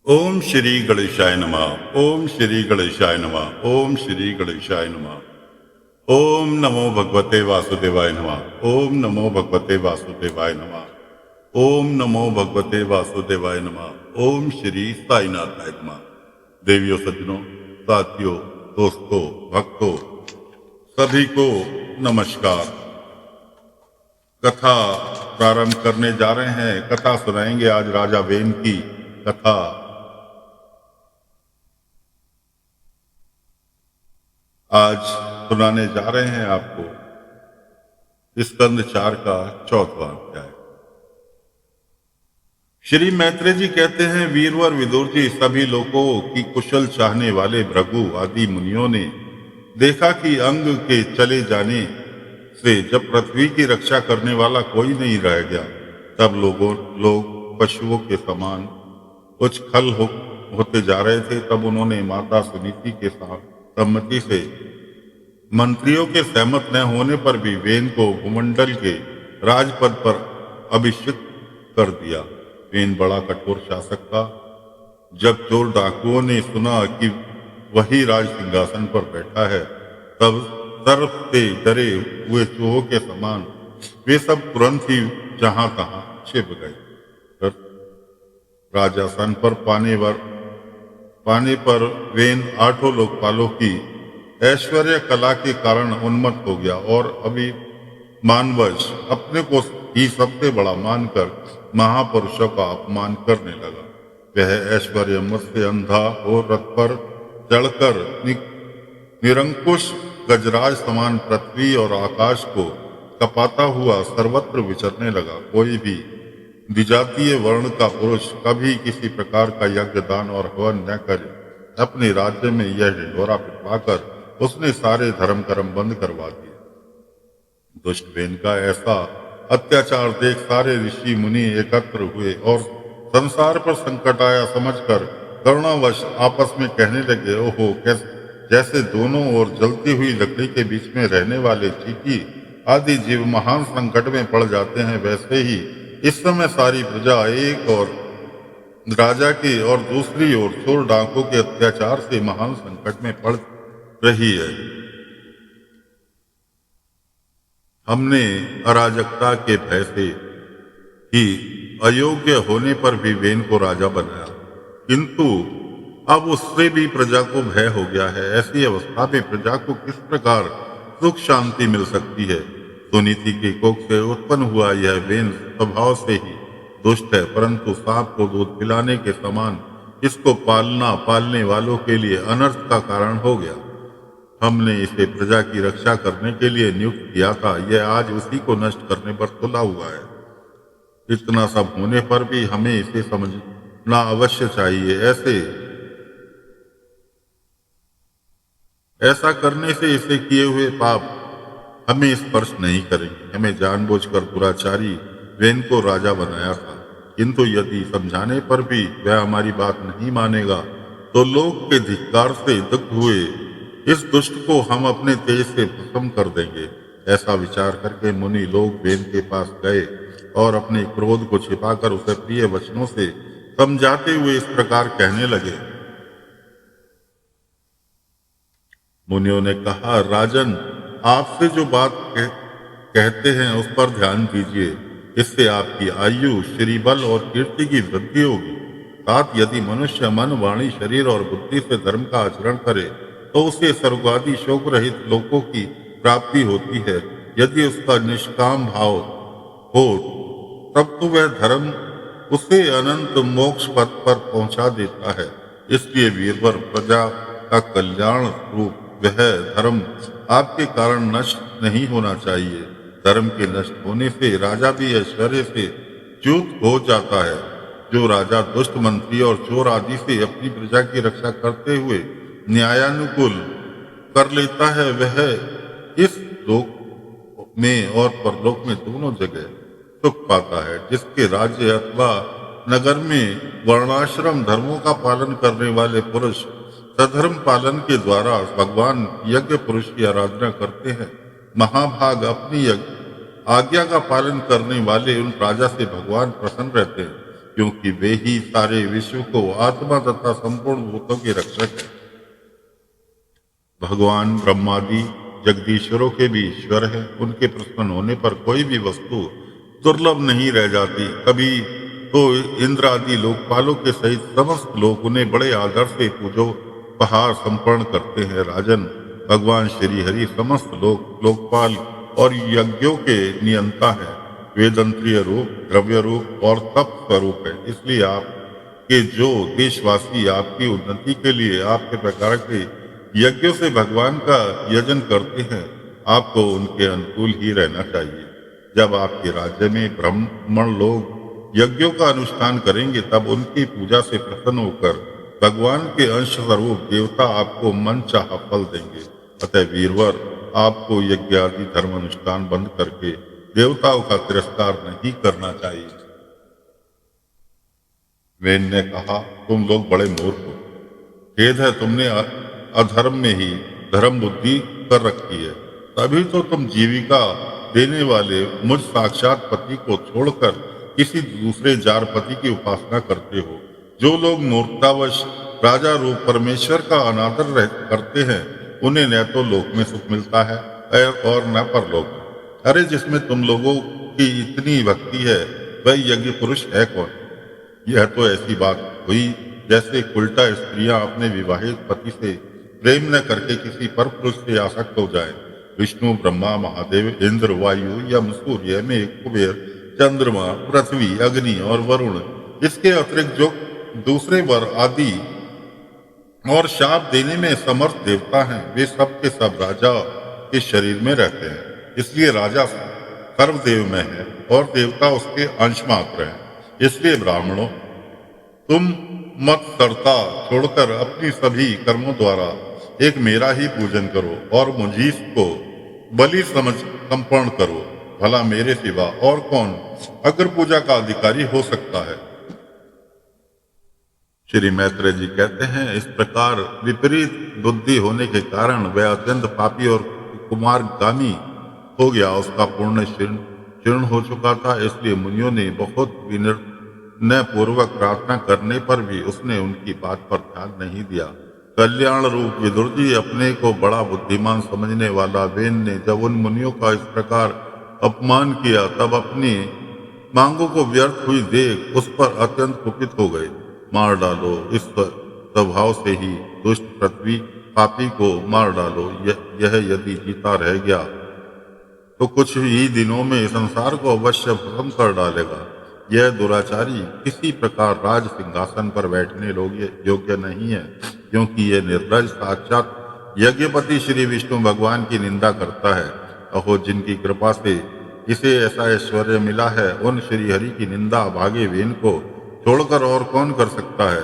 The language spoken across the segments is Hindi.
ओम श्री गणेशाय नमः। ओम श्री गणेशाय नमः। ओम श्री गणेशाय नमः। ओम नमो भगवते वासुदेवाय नमः। ओम नमो भगवते वासुदेवाय नमः। ओम नमो भगवते वासुदेवाय नमः। ओम श्री साईनाथाय नमः। देवियों, सज्जनों, साथियों, दोस्तों, भक्तों, सभी को नमस्कार। कथा प्रारंभ करने जा रहे हैं। कथा सुनाएंगे आज राजा वेन की कथा। आज सुनाने जा रहे हैं आपको स्कंद 4 का 4वां अध्याय। श्री मैत्रेय जी कहते हैं, वीरवर विदुर जी, सभी लोगों की कुशल चाहने वाले भृगु आदि मुनियों ने देखा कि अंग के चले जाने से जब पृथ्वी की रक्षा करने वाला कोई नहीं रह गया, तब लोग पशुओं के समान उछल होते जा रहे थे। तब उन्होंने माता सुनीति के साथ सम्मति से मंत्रियों के सहमत न होने पर भी वेन को भूमंडल के राजपद पर अभिषिक्त कर दिया। वेन बड़ा कठोर शासक था। जब चोर डाकुओं ने सुना कि वही राज सिंहासन पर बैठा है, तब सर्प से डरे हुए चूहों के समान वे सब तुरंत ही जहां तहां छिप गए। राजासन पर पाने पर वेन 8 लोकपालों की ऐश्वर्य कला के कारण उन्मत्त हो गया और अभिमानवश अपने को ही सबसे बड़ा मानकर महापुरुषों का अपमान करने लगा। वह ऐश्वर्य मत से अंधा और रथ पर चढ़कर निरंकुश गजराज समान पृथ्वी और आकाश को कपाता हुआ सर्वत्र विचरने लगा। कोई भी विजातीय वर्ण का पुरुष कभी किसी प्रकार का यज्ञ, दान और हवन न करे। अपने राज्य में यह ढिंढोरा पिटवाकर उसने सारे धर्म कर्म बंद करवा दिए। दुष्ट वेन का ऐसा अत्याचार देख सारे ऋषि मुनि एकत्र हुए और संसार पर संकट आया समझकर करुणावश आपस में कहने लगे, ओहो, जैसे दोनों ओर जलती हुई लकड़ी के बीच में रहने वाले चींटी आदि जीव महान संकट में पड़ जाते हैं, वैसे ही इस समय सारी प्रजा एक और राजा की और दूसरी ओर चोर डाकुओं के अत्याचार से महान संकट में पड़ रही है। हमने अराजकता के भय से ही अयोग्य होने पर भी वेन को राजा बनाया, किंतु अब उससे भी प्रजा को भय हो गया है। ऐसी अवस्था में प्रजा को किस प्रकार सुख शांति मिल सकती है? सुनीति की कोख से उत्पन्न हुआ यह वेन स्वभाव से ही दुष्ट है, परंतु सांप को दूध पिलाने के समान इसको पालने वालों के लिए अनर्थ का कारण हो गया। हमने इसे प्रजा की रक्षा करने के लिए नियुक्त किया था, यह आज उसी को नष्ट करने पर तुला हुआ है। इतना सब होने पर भी हमें इसे समझना अवश्य चाहिए। ऐसा करने से इसे किए हुए पाप हमें स्पर्श नहीं करेंगे। हमें जानबूझकर दुराचारी वेन को राजा बनाया था, किंतु यदि समझाने पर भी वह हमारी बात नहीं मानेगा तो लोग के धिक्कार से दुख हुए इस दुष्ट को हम अपने तेज से भस्म कर देंगे। ऐसा विचार करके मुनि लोग वेन के पास गए और अपने क्रोध को छिपाकर उसे प्रिय वचनों से समझाते हुए इस प्रकार कहने लगे। मुनियों ने कहा, राजन, आपसे जो बात कहते हैं उस पर ध्यान दीजिए। इससे आपकी आयु, श्रीबल और कीर्ति की वृद्धि होगी। साथ यदि मनुष्य मन, वाणी, शरीर और बुद्धि से धर्म का आचरण करे तो उसे स्वर्गादि शोक रहित लोकों की प्राप्ति होती है। यदि उसका निष्काम भाव हो तब तो वह धर्म उसे अनंत मोक्ष पद पर पहुंचा देता है। इसलिए वीरवर, प्रजा का कल्याण रूप वह धर्म आपके कारण नष्ट नहीं होना चाहिए। धर्म के नष्ट होने से राजा भी ऐश्वर्य से च्युत हो जाता है। जो राजा दुष्ट मंत्री और चोर आदि से अपनी प्रजा की रक्षा करते हुए न्यायानुकूल कर लेता है, वह इस लोक में और परलोक में दोनों जगह सुख पाता है। जिसके राज्य अथवा नगर में वर्णाश्रम धर्मों का पालन करने वाले पुरुष सधर्म पालन के द्वारा भगवान यज्ञ पुरुष की आराधना करते हैं, महाभाग अपनी आज्ञा का पालन करने वाले उन राजा से भगवान प्रसन्न रहते हैं। क्योंकि वे ही सारे विश्व को आत्मा तथा संपूर्ण भूतों के रक्षक हैं। भगवान ब्रह्मादि जगदीश्वरों के भी ईश्वर है। उनके प्रसन्न होने पर कोई भी वस्तु दुर्लभ नहीं रह जाती। कभी तो इंद्र आदि लोकपालों के सहित समस्त लोग उन्हें बड़े आदर से पूजो पहार संपन्न करते हैं। राजन, भगवान श्री हरि समस्त लोकपाल और यज्ञों के नियंता है। वेदंत्रीय रूप, द्रव्य रूप और तप स्वरूप है। इसलिए आप के जो देशवासी आपकी उन्नति के लिए आपके प्रकार के यज्ञों से भगवान का यजन करते हैं, आपको उनके अनुकूल ही रहना चाहिए। जब आपके राज्य में ब्राह्मण लोग यज्ञों का अनुष्ठान करेंगे, तब उनकी पूजा से प्रसन्न होकर भगवान के अंश स्वरूप देवता आपको मन चाहा फल देंगे। अतः वीरवर, आपको यज्ञ आदि धर्म अनुष्ठान बंद करके देवताओं का तिरस्कार नहीं करना चाहिए। वेन ने कहा, तुम लोग बड़े मूर्ख हो। खेद है, तुमने अधर्म में ही धर्म बुद्धि कर रखी है। तभी तो तुम जीविका देने वाले मुझ साक्षात पति को छोड़कर किसी दूसरे जार पति की उपासना करते हो। जो लोग मूर्खतावश राजा रूप परमेश्वर का अनादर करते हैं, उन्हें न तो लोक में सुख मिलता है और न परलोक में। अरे, जिसमें तुम लोगों की इतनी भक्ति है, वह यज्ञ पुरुष है कौन? यह तो ऐसी बात हुई जैसे उल्टा स्त्रियां अपने विवाहित पति से प्रेम न करके किसी पर पुरुष से आसक्त हो जाए। विष्णु, ब्रह्मा, महादेव, इंद्र, वायु, यम, सूर्य, मेघ, कुबेर, चंद्रमा, पृथ्वी, अग्नि और वरुण, इसके अतिरिक्त जो दूसरे वर आदि और शाप देने में समर्थ देवता हैं, वे सब के सब राजा के शरीर में रहते हैं। इसलिए राजा सर्वदेव में है और देवता उसके अंश मात्र हैं। इसलिए ब्राह्मणों, तुम मत सरता छोड़कर अपनी सभी कर्मों द्वारा एक मेरा ही पूजन करो और मुझी को बलि समझ संपन्न करो। भला मेरे सिवा और कौन अग्र पूजा का अधिकारी हो सकता है? श्री मैत्रेय जी कहते हैं, इस प्रकार विपरीत बुद्धि होने के कारण वह अत्यंत पापी और कुमार्गामी हो गया। उसका पुण्य क्षीण हो चुका था। इसलिए मुनियों ने बहुत विनय पूर्वक प्रार्थना करने पर भी उसने उनकी बात पर ध्यान नहीं दिया। कल्याण रूप विदुर जी, अपने को बड़ा बुद्धिमान समझने वाला वेन ने जब उन मुनियों का इस प्रकार अपमान किया, तब अपनी मांगों को व्यर्थ हुई देख उस पर अत्यंत कुपित हो गए। मार डालो, इस स्वभाव से ही दुष्ट पृथ्वी पापी को मार डालो। यह यदि जीता रह गया तो कुछ ही दिनों में संसार को अवश्य भस्म कर डालेगा। यह दुराचारी किसी प्रकार राज सिंहासन पर बैठने योग्य नहीं है, क्योंकि यह निर्लज साक्षात यज्ञपति श्री विष्णु भगवान की निंदा करता है। अहो, जिनकी कृपा से इसे ऐसा ऐश्वर्य मिला है, उन श्री हरि की निंदा भागे वेन को छोड़कर और कौन कर सकता है?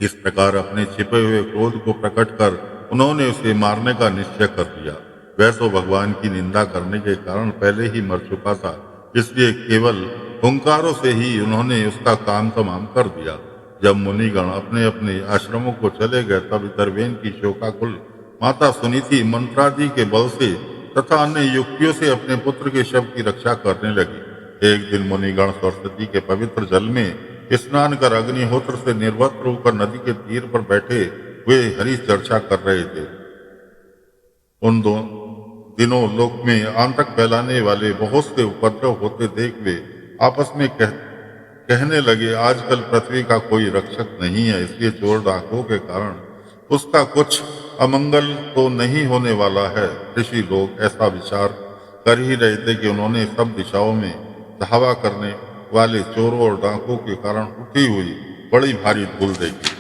इस प्रकार अपने छिपे हुए क्रोध को प्रकट कर उन्होंने उसे मारने का निश्चय कर लिया। वह तो भगवान की निंदा करने के कारण पहले ही मर चुका था, इसलिए केवल हुंकारों से ही उन्होंने उसका काम तमाम कर दिया। जब मुनिगण अपने अपने आश्रमों को चले गए, तब इधर वेन की शोकाकुल माता सुनीति मंत्रादि के बल से तथा अन्य युक्तियों से अपने पुत्र के शव की रक्षा करने लगी। एक दिन मुनिगण सरस्वती के पवित्र जल में स्नान कर अग्निहोत्र से निर्वस्त्र होकर नदी के तीर पर बैठे हुए हरि चर्चा कर रहे थे। उन दिनों लोक में आतंक फैलाने वाले बहुत से उपद्रव होते देख वे आपस में कहने लगे, आजकल पृथ्वी का कोई रक्षक नहीं है, इसलिए चोर डाकुओं के कारण उसका कुछ अमंगल तो नहीं होने वाला है। ऋषि लोग ऐसा विचार कर ही रहे थे कि उन्होंने सब दिशाओं में धावा करने वाले चोरों और डाकुओं के कारण उठी हुई बड़ी भारी धूल देखी।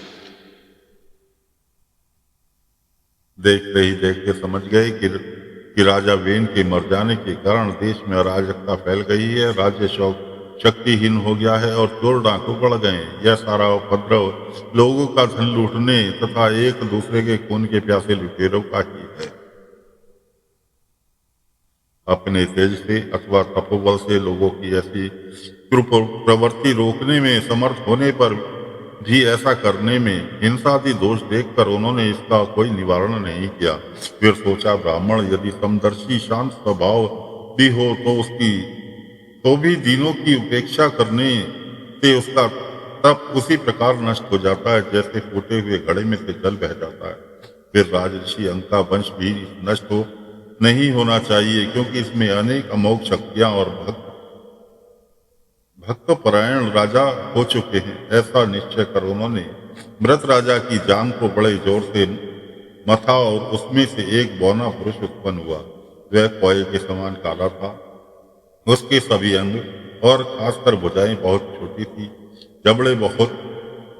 देखते ही देखते समझ गए कि राजा वेन के मर जाने के कारण देश में अराजकता फैल गई है, राज्य शक्तिहीन हो गया है और चोर डाकू बढ़ गए। यह सारा उपद्रव लोगों का धन लूटने तथा एक दूसरे के खून के प्यासे लुटेरों का ही है। अपने तेज से अथवा तपोबल से लोगों की ऐसी प्रवृत्ति रोकने में समर्थ होने पर भी ऐसा करने में हिंसादि दोष देखकर उन्होंने इसका कोई निवारण नहीं किया। फिर सोचा, ब्राह्मण यदि समदर्शी शांत स्वभाव भी हो तो भी दीनों की उपेक्षा करने से उसका तप उसी प्रकार नष्ट हो जाता है जैसे फूटे हुए घड़े में से जल बह जाता है। फिर राजऋषि अंक का वंश भी नष्ट हो नहीं होना चाहिए, क्योंकि इसमें अनेक अमोघ शक्तियां और भक्तपरायण राजा हो चुके हैं। ऐसा निश्चय कर उन्होंने मृत राजा की जांग को बड़े जोर से मथा और उसमें से एक बौना पुरुष उत्पन्न हुआ। वह कोये के समान काला था। उसके सभी अंग और खासकर भुजाएं बहुत छोटी थी, जबड़े बहुत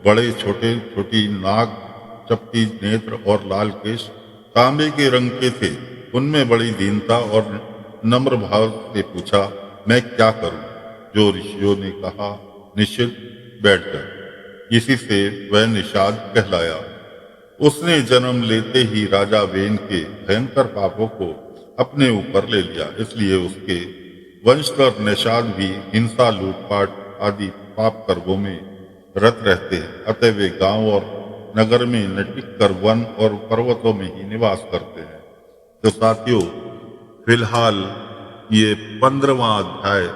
बड़े, छोटे छोटी नाक, चपटी नेत्र और लाल केश तांबे के रंग के थे। उनमें बड़ी दीनता और नम्र भाव से पूछा, मैं क्या करूं? जो ऋषियों ने कहा, निश्चित बैठ जा। इसी से वह निषाद कहलाया। उसने जन्म लेते ही राजा वेन के भयंकर पापों को अपने ऊपर ले लिया, इसलिए उसके वंशधर निषाद भी हिंसा, लूटपाट आदि पाप कर्मों में रत रहते हैं। अतः वे गांव और नगर में न टिक कर वन और पर्वतों में ही निवास करते हैं। तो साथियों, फिलहाल ये 15वां अध्याय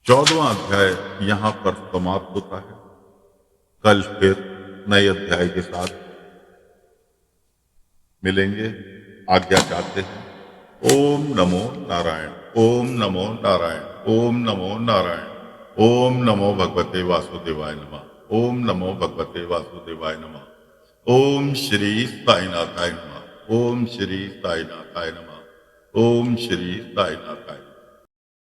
14वां अध्याय यहाँ पर समाप्त होता है। कल फिर नए अध्याय के साथ मिलेंगे। आज्ञा चाहते हैं। ओम नमो नारायण, ओम नमो नारायण, ओम नमो नारायण, ओम नमो भगवते वासुदेवाय नमः, ओम नमो भगवते वासुदेवाय नमः, ओम श्री साईनाथाय नमः, ओम श्री साईनाथाय नमः, ओम श्री साईनाथाय।